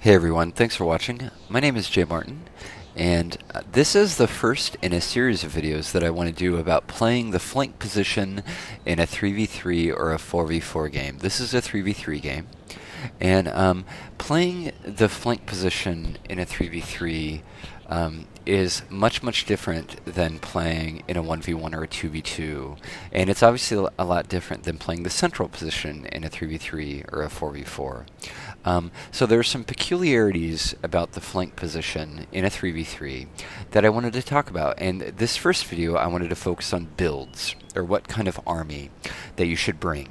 Hey everyone, thanks for watching. My name is Jay Martin, and this is the first in a series of videos that I want to do about playing the flank position in a 3v3 or a 4v4 game. This is a 3v3 game, and playing the flank position in a 3v3 is much different than playing in a 1v1 or a 2v2, and it's obviously a lot different than playing the central position in a 3v3 or a 4v4. So there are some peculiarities about the flank position in a 3v3 that I wanted to talk about, and this first video I wanted to focus on builds, or what kind of army that you should bring.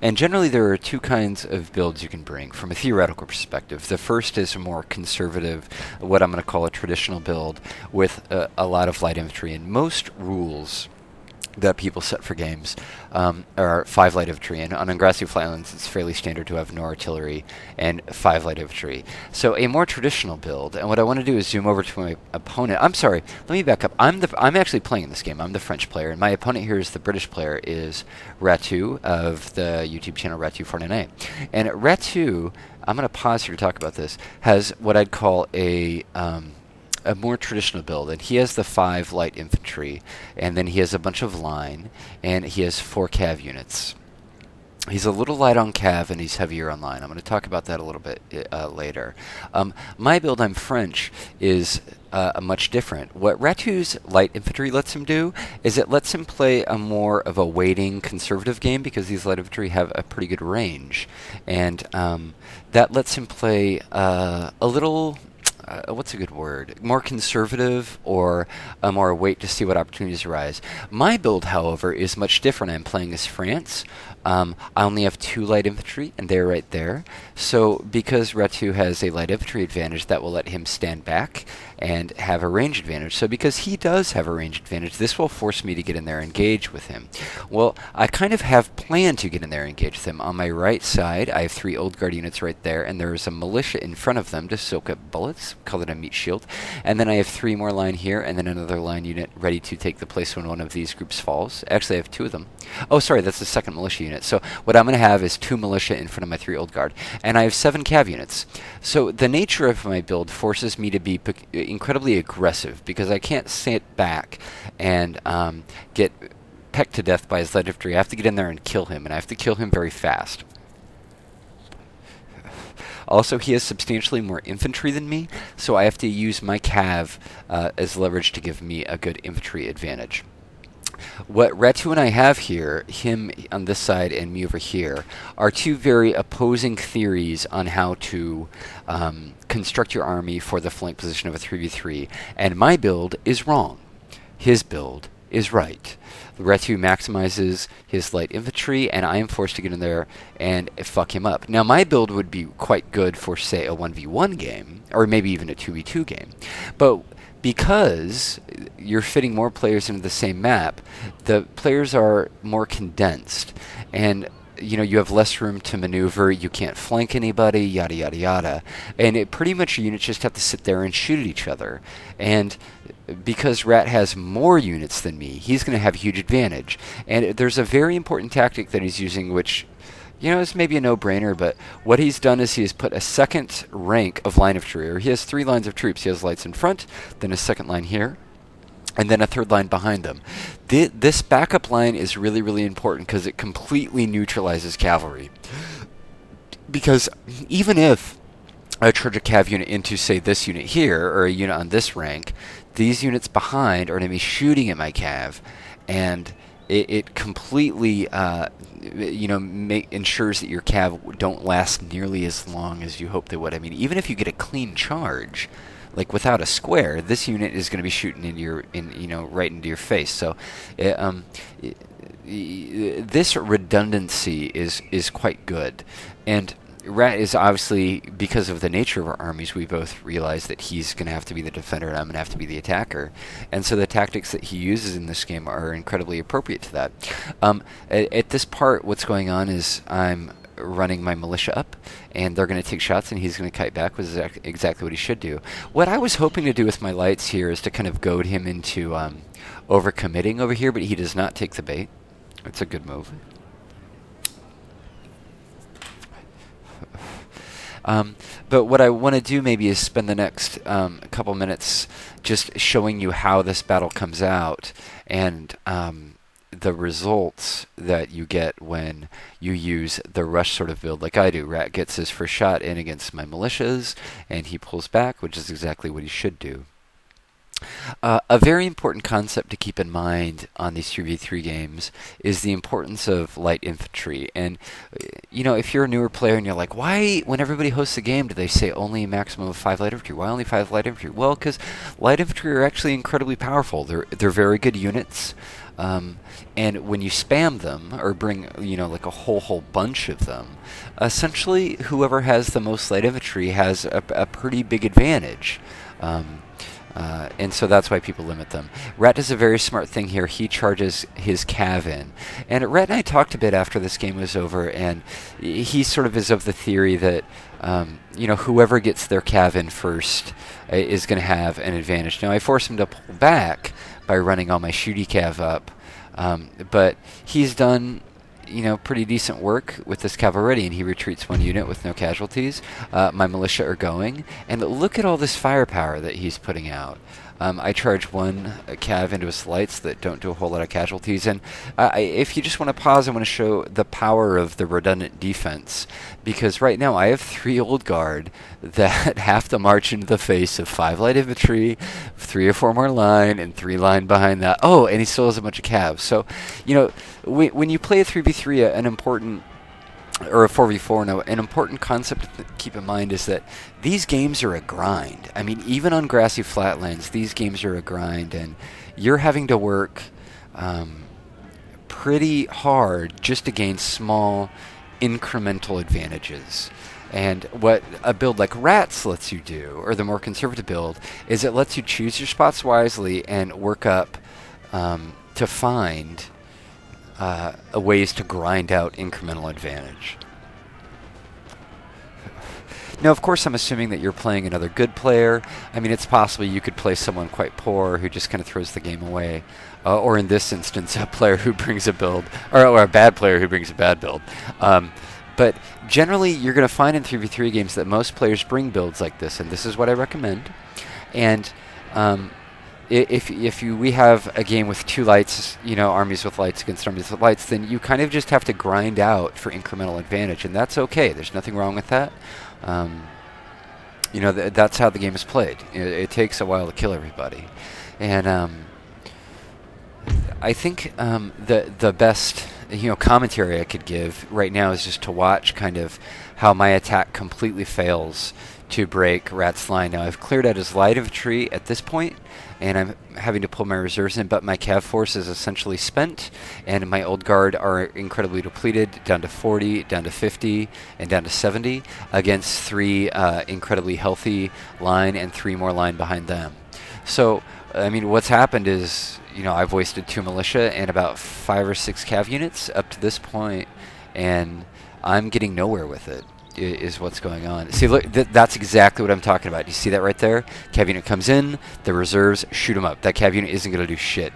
And generally there are two kinds of builds you can bring from a theoretical perspective. The first is a more conservative, what I'm going to call a traditional build with a lot of light infantry, and most rules that people set for games are 5 light infantry, and on Angracio Flatlands it's fairly standard to have no artillery and 5 light infantry. So a more traditional build, and what I want to do is zoom over to my opponent. I'm sorry, let me back up. I'm actually playing in this game. I'm the French player, and my opponent here is the British player, is Ratu of the YouTube channel Ratu498. And Ratu, I'm going to pause here to talk about this, has what I'd call a more traditional build, and he has the 5 light infantry, and then he has a bunch of line, and he has 4 cav units. He's a little light on cav, and he's heavier on line. I'm going to talk about that a little bit later. My build, I'm French, is much different. What Ratu's light infantry lets him do is it lets him play a more of a waiting conservative game, because these light infantry have a pretty good range, and that lets him play a little what's a good word? More conservative, or a more wait to see what opportunities arise. My build, however, is much different. I'm playing as France. I only have 2 light infantry, and they're right there. So because Ratu has a light infantry advantage, that will let him stand back and have a range advantage. So because he does have a range advantage, this will force me to get in there and engage with him. Well, I kind of have planned to get in there and engage with him. On my right side, I have 3 Old Guard units right there, and there's a militia in front of them to soak up bullets. Call it a meat shield. And then I have 3 more line here, and then another line unit ready to take the place when one of these groups falls. Actually, I have 2 of them. Oh, sorry, that's the second militia unit. So what I'm going to have is 2 militia in front of my 3 Old Guard, and I have 7 cav units. So the nature of my build forces me to be incredibly aggressive, because I can't sit back and get pecked to death by his light infantry. I have to get in there and kill him, and I have to kill him very fast. Also, he has substantially more infantry than me, so I have to use my cav as leverage to give me a good infantry advantage. What Ratu and I have here, him on this side and me over here, are 2 very opposing theories on how to construct your army for the flank position of a 3v3, and my build is wrong. His build is right. Ratu maximizes his light infantry, and I am forced to get in there and fuck him up. Now, my build would be quite good for, say, a 1v1 game, or maybe even a 2v2 game, but because you're fitting more players into the same map, the players are more condensed, and you have less room to maneuver, you can't flank anybody, yada yada yada, and it pretty much your units just have to sit there and shoot at each other. And because Rat has more units than me, he's going to have a huge advantage. And there's a very important tactic that he's using, which is maybe a no-brainer, but what he's done is he has put a second rank of line of troops, or he has 3 lines of troops. He has lights in front, then a second line here, and then a third line behind them. This backup line is really important, because it completely neutralizes cavalry. Because even if I charge a cav unit into, say, this unit here, or a unit on this rank, these units behind are going to be shooting at my cav, and it completely ensures that your cav don't last nearly as long as you hope they would. I mean, even if you get a clean charge, like without a square, this unit is going to be shooting right into your face. So this redundancy is quite good. And Rat is obviously, because of the nature of our armies, we both realize that he's going to have to be the defender and I'm going to have to be the attacker. And so the tactics that he uses in this game are incredibly appropriate to that. At this part, what's going on is I'm running my militia up, and they're going to take shots, and he's going to kite back, which is exactly what he should do. What I was hoping to do with my lights here is to kind of goad him into overcommitting over here, but he does not take the bait. It's a good move. But what I want to do maybe is spend the next couple minutes just showing you how this battle comes out and the results that you get when you use the rush sort of build like I do. Rat gets his first shot in against my militias, and he pulls back, which is exactly what he should do. A very important concept to keep in mind on these 3v3 games is the importance of light infantry. And, if you're a newer player and you're like, why, when everybody hosts a game, do they say only a maximum of 5 light infantry? Why only 5 light infantry? Well, because light infantry are actually incredibly powerful. They're very good units. And when you spam them, or bring, like a whole bunch of them, essentially whoever has the most light infantry has a pretty big advantage. And so that's why people limit them. Rat does a very smart thing here. He charges his cav in. And Rat and I talked a bit after this game was over, and he sort of is of the theory that, whoever gets their cav in first is going to have an advantage. Now, I force him to pull back by running all my shooty cav up, but he's done pretty decent work with this cav already, and he retreats 1 unit with no casualties. My militia are going, and look at all this firepower that he's putting out. I charge 1 cav into his lights that don't do a whole lot of casualties, and if you just want to pause, I want to show the power of the redundant defense, because right now I have 3 old guard that have to march into the face of 5 light infantry, 3 or 4 more line, and 3 line behind that. Oh, and he still has a bunch of calves. So, when you play a 3v3, an important, or a 4v4, no, an important concept to keep in mind is that these games are a grind. I mean, even on grassy flatlands, these games are a grind, and you're having to work pretty hard just to gain small incremental advantages. And what a build like Rats lets you do, or the more conservative build, is it lets you choose your spots wisely and work up to find ways to grind out incremental advantage. Now, of course, I'm assuming that you're playing another good player. I mean, it's possible you could play someone quite poor who just kind of throws the game away. Or in this instance, a player who brings a build, or a bad player who brings a bad build. But generally, you're going to find in 3v3 games that most players bring builds like this, and this is what I recommend. And if we have a game with 2 lights, armies with lights against armies with lights, then you kind of just have to grind out for incremental advantage, and that's okay. There's nothing wrong with that. That's how the game is played. It takes a while to kill everybody, and I think the best commentary I could give right now is just to watch kind of how my attack completely fails to break Rat's line. Now, I've cleared out his light infantry at this point, and I'm having to pull my reserves in, but my cav force is essentially spent, and my old guard are incredibly depleted, down to 40, down to 50, and down to 70, against 3 incredibly healthy line and 3 more line behind them. So, I mean, what's happened is, I've wasted 2 militia and about 5 or 6 cav units up to this point, and I'm getting nowhere with it. Is what's going on. See, look, that's exactly what I'm talking about. You see that right there? Cav unit comes in, the reserves shoot him up. That cav unit isn't going to do shit,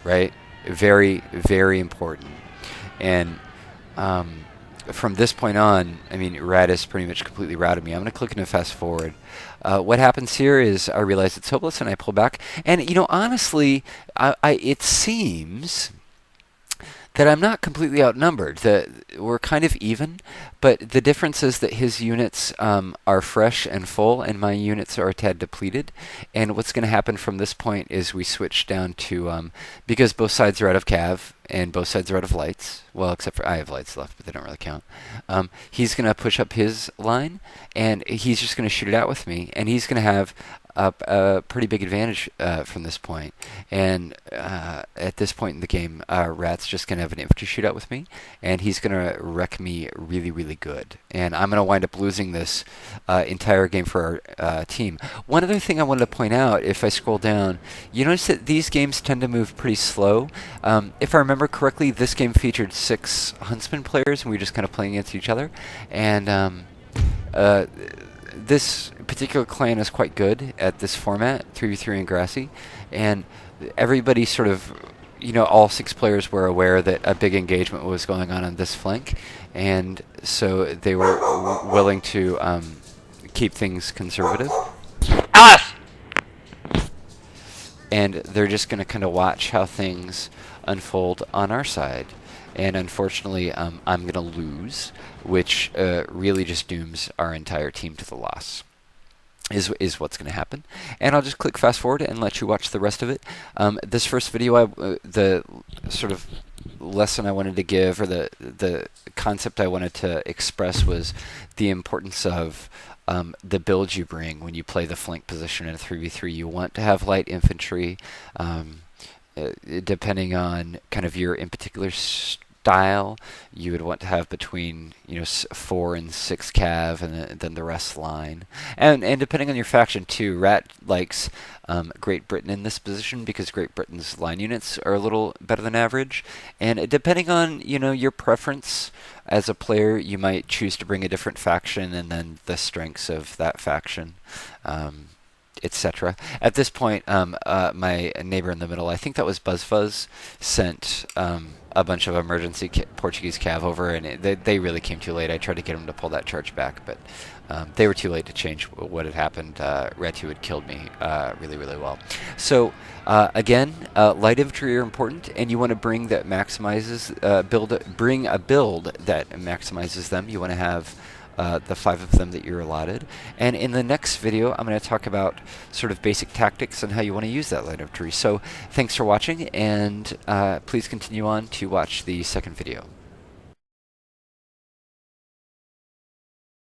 right? Very, very important. And from this point on, I mean, Rat has pretty much completely routed me. I'm going to click into fast forward. What happens here is I realize it's hopeless, and I pull back. And, honestly, it seems that I'm not completely outnumbered, that we're kind of even, but the difference is that his units are fresh and full, and my units are a tad depleted. And what's going to happen from this point is we switch down to, because both sides are out of cav, and both sides are out of lights, well, except for I have lights left, but they don't really count. He's going to push up his line, and he's just going to shoot it out with me, and he's going to have a pretty big advantage from this point. And at this point in the game, Rat's just going to have an infantry shootout with me, and he's going to wreck me really, really good. And I'm going to wind up losing this entire game for our team. One other thing I wanted to point out, if I scroll down, you notice that these games tend to move pretty slow. If I remember correctly, this game featured 6 Huntsman players, and we were just kind of playing against each other. And this particular clan is quite good at this format, 3v3 and Grassy, and everybody sort of all 6 players were aware that a big engagement was going on this flank, and so they were willing to keep things conservative. Alice! And they're just going to kind of watch how things unfold on our side. And unfortunately, I'm going to lose, which really just dooms our entire team to the loss. Is what's going to happen. And I'll just click fast forward and let you watch the rest of it. This first video, the sort of lesson I wanted to give, or the concept I wanted to express, was the importance of the build you bring when you play the flank position in a 3v3. You want to have light infantry, depending on kind of your in particular style. You would want to have between 4 and 6 cav, and then the rest line. And depending on your faction too, Rat likes Great Britain in this position because Great Britain's line units are a little better than average. And depending on your preference as a player, you might choose to bring a different faction and then the strengths of that faction, etc. At this point, my neighbor in the middle, I think that was BuzzFuzz, sent a bunch of emergency Portuguese cav over, and they really came too late. I tried to get them to pull that charge back, but they were too late to change what had happened. Red 2 had killed me really, really well. So again, light infantry are important, and you want to bring that maximizes bring a build that maximizes them. You want to have the 5 of them that you're allotted. And in the next video, I'm going to talk about sort of basic tactics and how you want to use that light infantry. So thanks for watching, and please continue on to watch the second video.